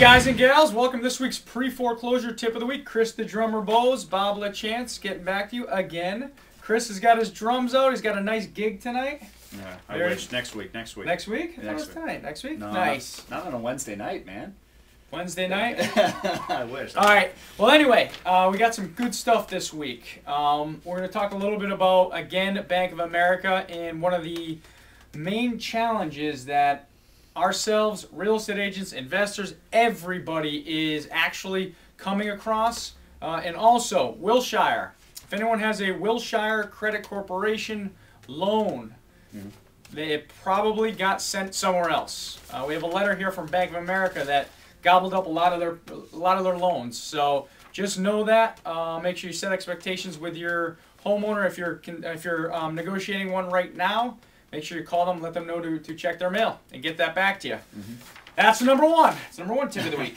guys and gals, welcome to this week's pre-foreclosure tip of the week. Chris the Drummer Bowes, Bob LaChance, getting back to you again. Chris has got his drums out. He's got a nice gig tonight. Yeah, I wish. Next week. Next week? I thought it was tonight. Next week? No, nice. Not on a Wednesday night, man. Wednesday night? I wish. All right. Well, anyway, we got some good stuff this week. We're going to talk a little bit about, again, Bank of America, and one of the main challenges that ourselves, real estate agents, investors, everybody is actually coming across. And also, Wilshire. If anyone has a Wilshire Credit Corporation loan, they probably got sent somewhere else. We have a letter here from Bank of America that gobbled up a lot of their loans. So just know that. Make sure you set expectations with your homeowner. If you're negotiating one right now, make sure you call them, let them know to check their mail and get that back to you. That's number one. It's number one tip of the week.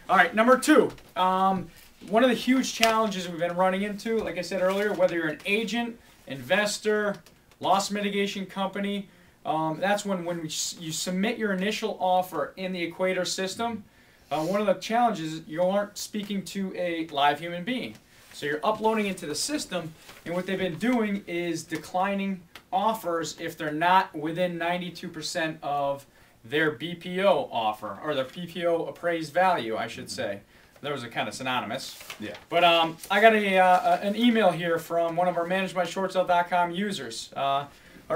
All right, number two. One of the huge challenges we've been running into, like I said earlier, whether you're an agent, investor, loss mitigation company, that's when you submit your initial offer in the Equator system. One of the challenges is you aren't speaking to a live human being. So you're uploading into the system, and what they've been doing is declining offers if they're not within 92% of their BPO offer, or their BPO appraised value, I should say. Those are kind of synonymous. Yeah. But I got an email here from one of our managemyshortsale.com users, our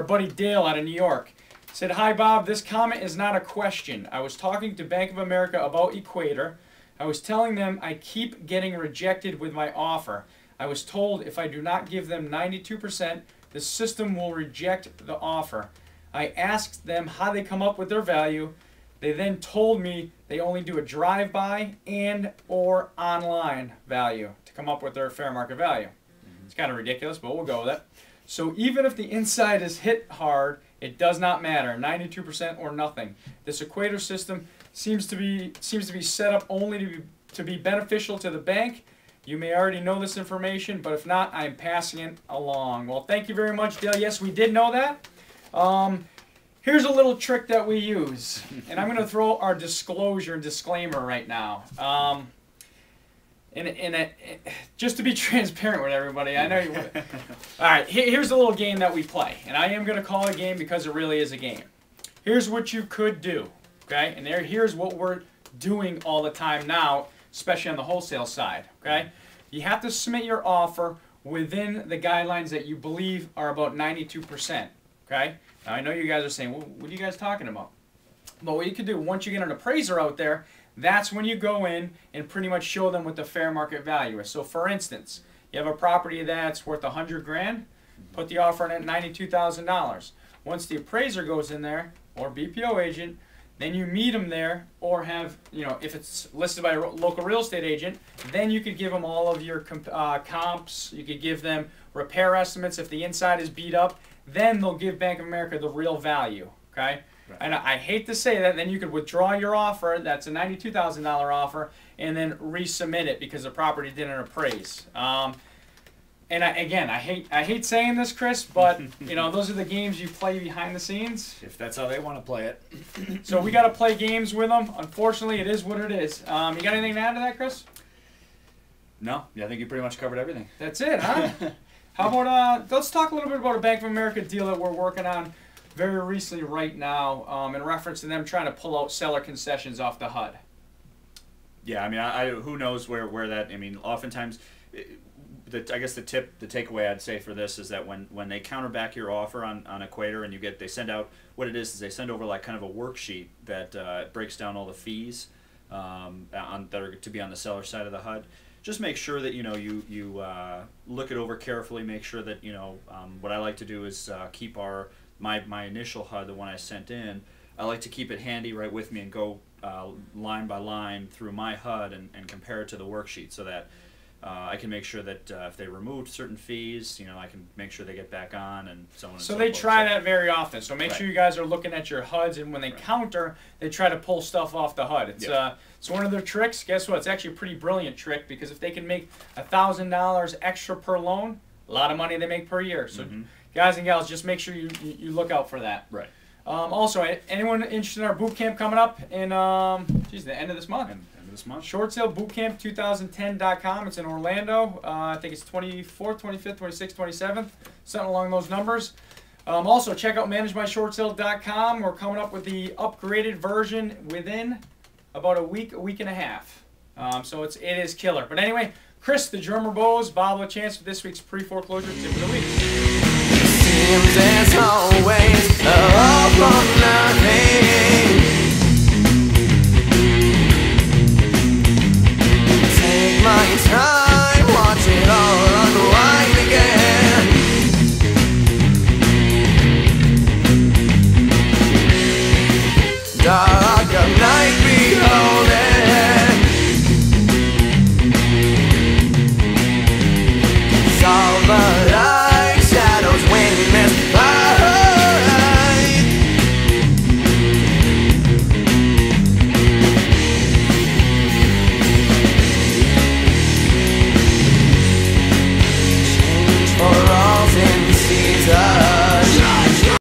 buddy Dale out of New York. Said, "Hi Bob, this comment is not a question. I was talking to Bank of America about Equator. I was telling them I keep getting rejected with my offer. I was told if I do not give them 92%, the system will reject the offer. I asked them how they come up with their value. They then told me they only do a drive-by and or online value to come up with their fair market value." It's kind of ridiculous, but we'll go with it. "So even if the inside is hit hard, it does not matter, 92% or nothing. This Equator system seems to be set up only to be beneficial to the bank. You may already know this information, but if not, I am passing it along." Well, thank you very much, Dale. Yes, we did know that. Here's a little trick that we use, and I'm going to throw our disclosure and disclaimer right now. Just to be transparent with everybody, I know you would. All right, here's a little game that we play, and I am going to call it a game because it really is a game. Here's what you could do, okay? And here's what we're doing all the time now, especially on the wholesale side, okay? You have to submit your offer within the guidelines that you believe are about 92%, okay? Now, I know you guys are saying, well, what are you guys talking about? But what you could do, once you get an appraiser out there, that's when you go in and pretty much show them what the fair market value is. So, for instance, you have a property that's worth $100 grand, put the offer in at $92,000. Once the appraiser goes in there, or BPO agent, then you meet them there, or have, if it's listed by a local real estate agent, then you could give them all of your comps. You could give them repair estimates if the inside is beat up. Then they'll give Bank of America the real value, okay? Right. And I hate to say that, then you could withdraw your offer, that's a $92,000 offer, and then resubmit it because the property didn't appraise. And I hate saying this, Chris, but those are the games you play behind the scenes. If that's how they want to play it. So we got to play games with them. Unfortunately, it is what it is. You got anything to add to that, Chris? No, yeah, I think you pretty much covered everything. That's it, huh? How about, let's talk a little bit about a Bank of America deal that we're working on very recently right now in reference to them trying to pull out seller concessions off the HUD. Yeah, I mean, who knows where that, I mean, oftentimes, I guess the takeaway I'd say for this is that when they counter back your offer on Equator and they send out, what it is they send over like kind of a worksheet that breaks down all the fees that are to be on the seller side of the HUD. Just make sure that you look it over carefully. Make sure that what I like to do is keep my initial HUD, the one I sent in. I like to keep it handy right with me and go line by line through my HUD and compare it to the worksheet so that I can make sure that if they removed certain fees, I can make sure they get back on and so on and so forth. So they try that very often. So make sure you guys are looking at your HUDs, and when they counter, they try to pull stuff off the HUD. It's one of their tricks. Guess what? It's actually a pretty brilliant trick because if they can make $1,000 extra per loan, a lot of money they make per year. So guys and gals, just make sure you look out for that. Right. Also, anyone interested in our boot camp coming up in the end of this month? End of this month. Short Sale Bootcamp 2010.com. It's in Orlando. I think it's 24th, 25th, 26th, 27th, something along those numbers. Also, check out ManageMyShortSale.com. We're coming up with the upgraded version within about a week and a half. So it is killer. But anyway, Chris, the drummer Bose, Bob LaChance for this week's pre-foreclosure tip of the week. Seems as always, up on the